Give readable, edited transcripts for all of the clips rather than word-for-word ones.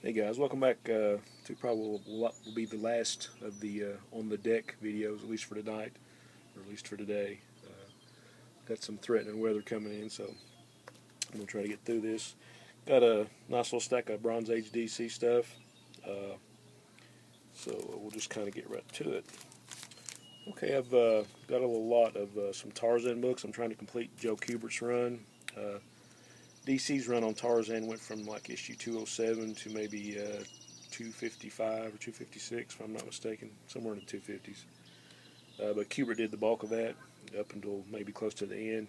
Hey guys, welcome back to probably what will be the last of the on the deck videos, at least for tonight, or at least for today. Got some threatening weather coming in, so I'm gonna try to get through this. Got a nice little stack of Bronze Age DC stuff, uh, so we'll just kind of get right to it. Okay, I've got a little lot of some Tarzan books. I'm trying to complete Joe Kubert's run. DC's run on Tarzan went from like issue 207 to maybe 255 or 256, if I'm not mistaken, somewhere in the 250s. But Kubert did the bulk of that up until maybe close to the end,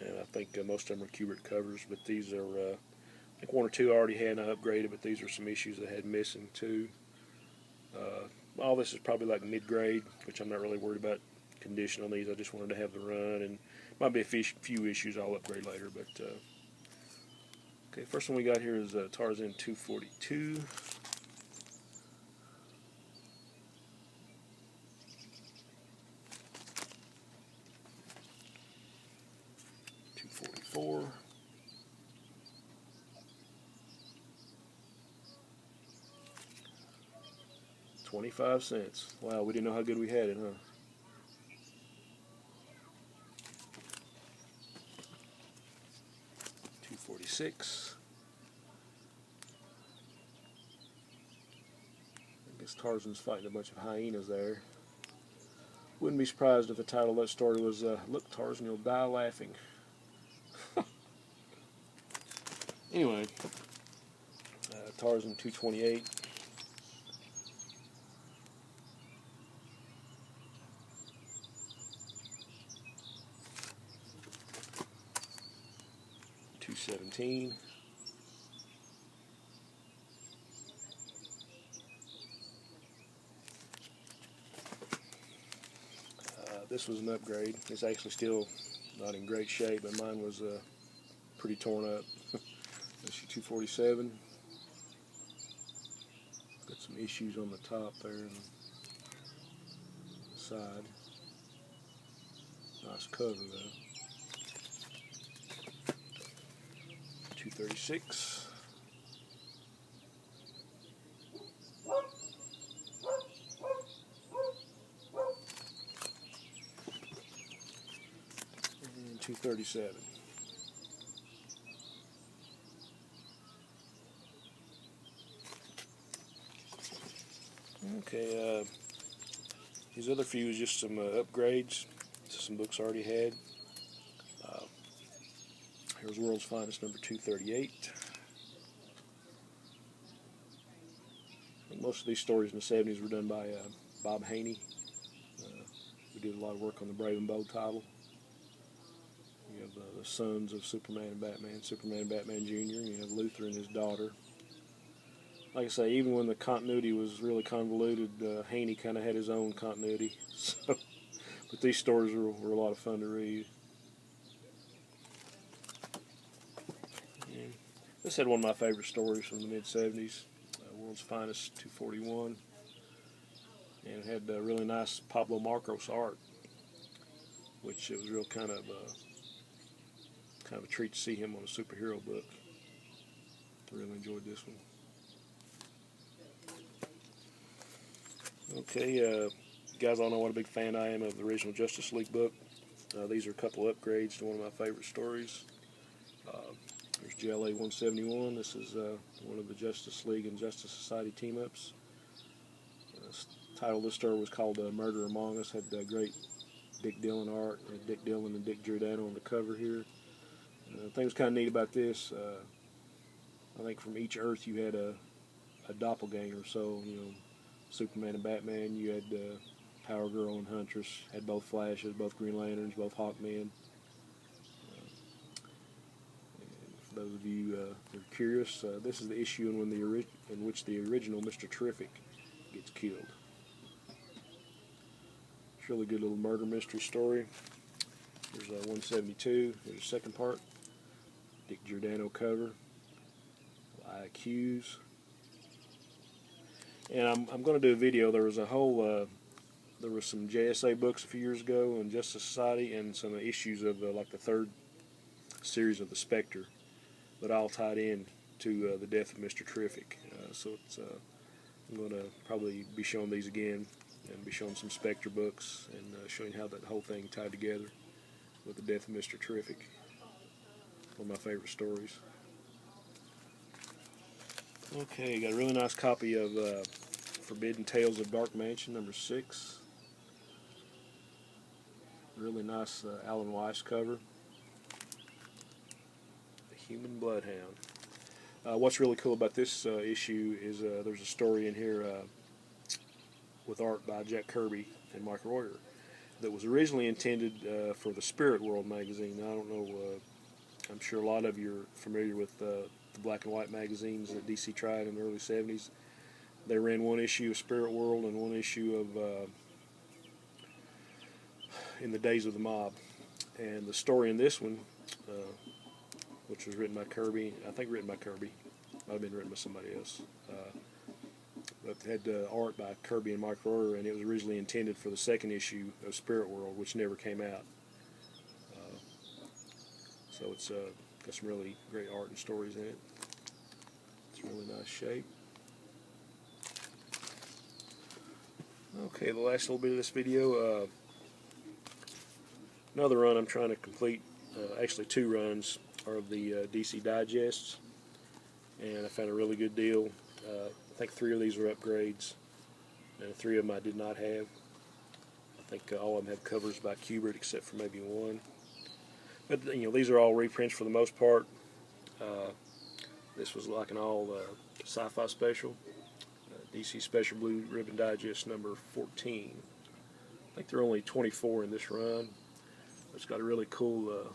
and I think most of them are Kubert covers. But these are, I think one or two I already had and I upgraded, but these are some issues I had missing too. All this is probably like mid-grade, which I'm not really worried about condition on these. I just wanted to have the run, and might be a few issues I'll upgrade later. But okay, first one we got here is Tarzan 242. 244. 25 cents. Wow, we didn't know how good we had it, huh? 246. I guess Tarzan's fighting a bunch of hyenas there. Wouldn't be surprised if the title of that story was Look, Tarzan, You'll Die Laughing. Anyway, Tarzan 228. 217. This was an upgrade. It's actually still not in great shape, but mine was pretty torn up. Issue 247. Got some issues on the top there and the side. Nice cover though. 236. And 237. Okay, these other few is just some upgrades to some books I already had. Here's World's Finest number 238. I think most of these stories in the 70s were done by Bob Haney. We did a lot of work on the Brave and Bold title. You have the sons of Superman and Batman Jr., and you have Luthor and his daughter. Like I say, even when the continuity was really convoluted, Haney kind of had his own continuity. So, but these stories were a lot of fun to read. And this had one of my favorite stories from the mid-70s, World's Finest 241. And it had really nice Pablo Marcos art, which it was real kind of a treat to see him on a superhero book. I really enjoyed this one. Okay, guys all know what a big fan I am of the original Justice League book. These are a couple upgrades to one of my favorite stories. There's GLA 171. This is one of the Justice League and Justice Society team-ups. The title of this story was called Murder Among Us. Had great Dick Dillon art. Dick Dillon and Dick Giordano on the cover here. The thing that's kind of neat about this, I think from each Earth you had a doppelganger. So, you know, Superman and Batman, you had Power Girl and Huntress, had both Flashes, both Green Lanterns, both Hawkmen. For those of you that are curious, this is the issue in which the original Mr. Terrific gets killed. It's a really good little murder mystery story. Here's 172. Here's the second part. Dick Giordano cover. IQs. And I'm going to do a video. There was a whole, there was some JSA books a few years ago in Justice Society and some issues of like the third series of the Spectre, but all tied in to the death of Mr. Terrific. So it's I'm going to probably be showing these again and be showing some Spectre books and showing how that whole thing tied together with the death of Mr. Terrific. One of my favorite stories. Okay, got a really nice copy of Forbidden Tales of Dark Mansion #6. Really nice Alan Weiss cover. The Human Bloodhound. What's really cool about this issue is there's a story in here with art by Jack Kirby and Mike Royer that was originally intended for the Spirit World magazine. Now, I don't know, I'm sure a lot of you are familiar with the black and white magazines that DC tried in the early 70s. They ran one issue of Spirit World and one issue of In the Days of the Mob. And the story in this one, which was written by Kirby, I think written by Kirby, might have been written by somebody else, but had art by Kirby and Mike Royer, and it was originally intended for the second issue of Spirit World, which never came out. So it's got some really great art and stories in it. It's a really nice shape. Okay, the last little bit of this video, another run I'm trying to complete, actually 2 runs, are of the DC Digests, and I found a really good deal. I think 3 of these are upgrades, and 3 of them I did not have. I think all of them have covers by Kubert except for maybe 1. But these are all reprints for the most part. This was like an all sci-fi special, DC Special Blue Ribbon Digest number 14. I think there are only 24 in this run. It's got a really cool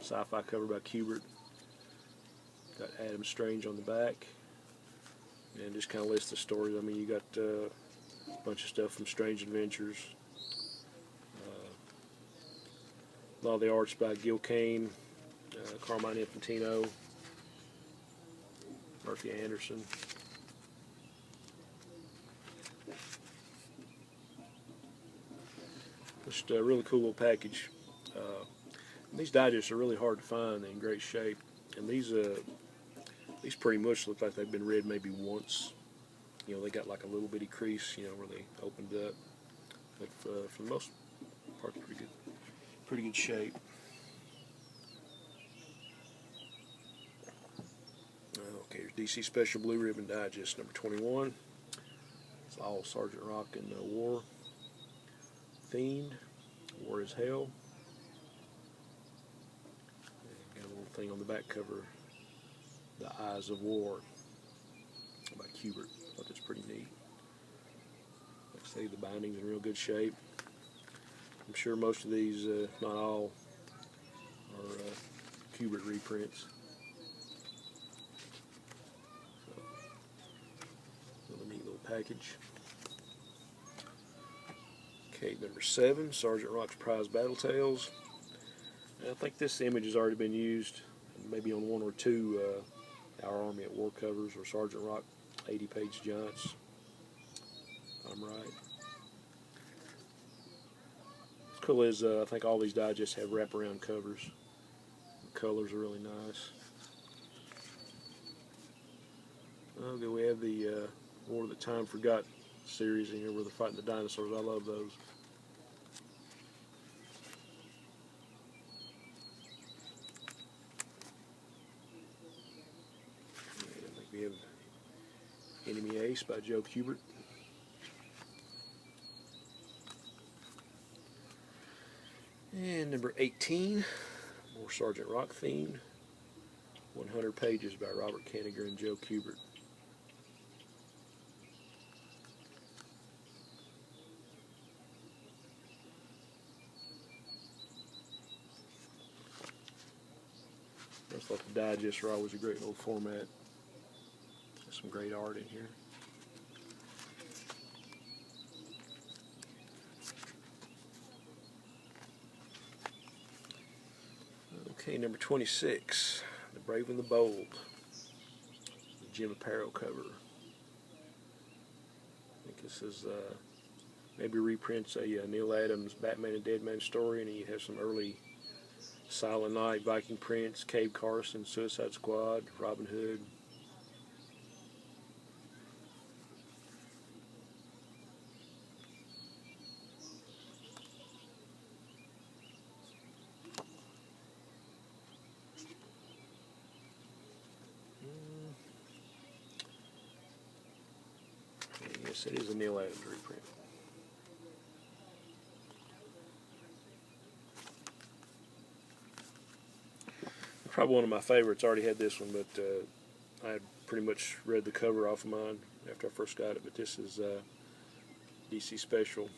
sci-fi cover by Kubert. Got Adam Strange on the back, and just kind of lists the stories. I mean, you got a bunch of stuff from Strange Adventures. A lot of the art's by Gil Kane, Carmine Infantino, Murphy Anderson. Just a really cool little package. These digests are really hard to find in great shape, and these pretty much look like they've been read maybe once. They got like a little bitty crease, where they opened up, but for the most part, pretty good shape. Okay, here's DC Special Blue Ribbon Digest number 21. It's all Sergeant Rock and War themed. War is Hell. And got a little thing on the back cover, The Eyes of War by Kubert. I thought that's pretty neat. Like I say, the binding's in real good shape. I'm sure most of these, if not all, are Kubert reprints. So, another neat little package. Okay, number 7, Sergeant Rock's Prize Battle Tales. And I think this image has already been used, maybe on 1 or 2 Our Army at War covers, or Sergeant Rock 80-page giants, if I'm right. What's cool is I think all these digests have wraparound covers. The colors are really nice. Okay, we have the War That Time Forgot series in here where they're fighting the dinosaurs. I love those. I think we have Enemy Ace by Joe Kubert. And number 18, more Sergeant Rock themed. 100 pages by Robert Kanigher and Joe Kubert. I thought the digests are always a great little format. There's some great art in here. Okay, number 26, The Brave and the Bold. The Jim Aparo cover. I think this is maybe reprints a Neil Adams Batman and Deadman story, and you have some early Silent Night, Viking Prince, Cave Carson, Suicide Squad, Robin Hood. Yes, it is a Neil Adams reprint. Probably one of my favorites. I already had this one, but I had pretty much read the cover off of mine after I first got it. But this is DC Special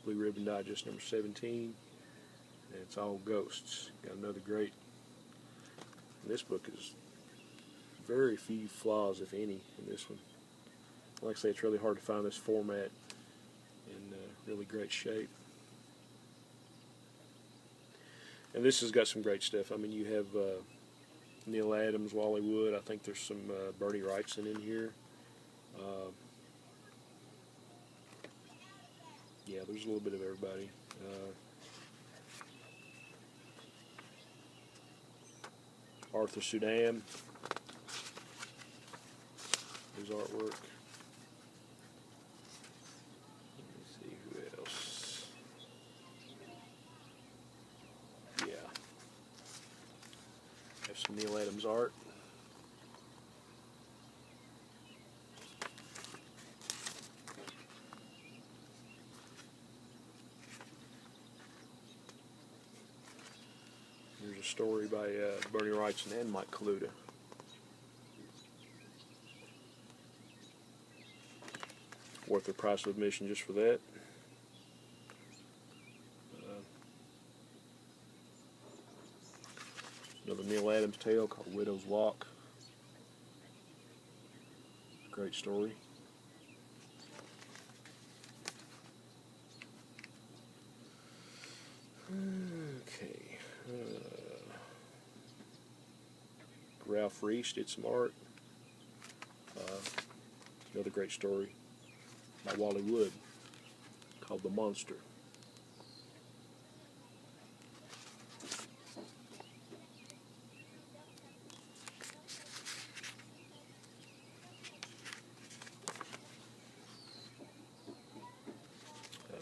Blue Ribbon Digest number 17, and it's all ghosts. Got another great. And this book is very few flaws, if any, in this one. Like I say, it's really hard to find this format in really great shape. And this has got some great stuff. I mean, you have Neil Adams, Wally Wood. I think there's some Bernie Wrightson in here. Yeah, there's a little bit of everybody. Arthur Sudan, his artwork. Let me see who else. Yeah, have some Neil Adams art. There's a story by Bernie Wrightson and Mike Kaluta. Worth the price of admission just for that. Another Neil Adams tale called Widow's Walk. Great story. Okay. Ralph Reese did some art. Another great story by Wally Wood called The Monster.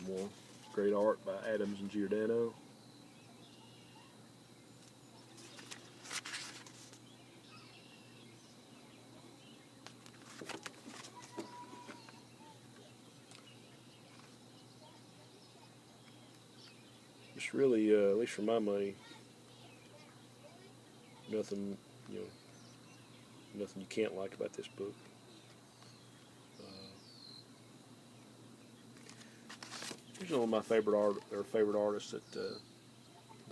More great art by Adams and Giordano. Just really, at least for my money, nothing, nothing you can't like about this book. Here's one of my favorite artists that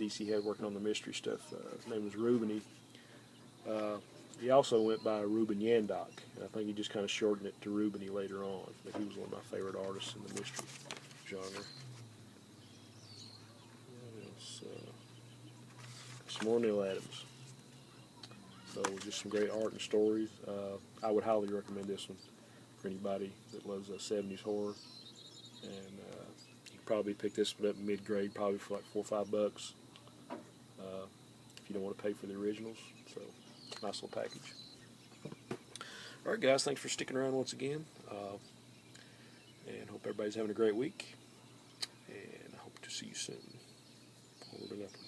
DC had working on the mystery stuff. His name was Reuben. He also went by Reuben Yandok. I think he just kind of shortened it to Reuben later on. But he was one of my favorite artists in the mystery genre. Some more Neil Adams. So just some great art and stories. I would highly recommend this one for anybody that loves 70s horror. And you could probably pick this one up mid-grade, probably for like $4 or $5. If you don't want to pay for the originals. So nice little package. All right, guys. Thanks for sticking around once again. And hope everybody's having a great week. And I hope to see you soon. Over to nothing.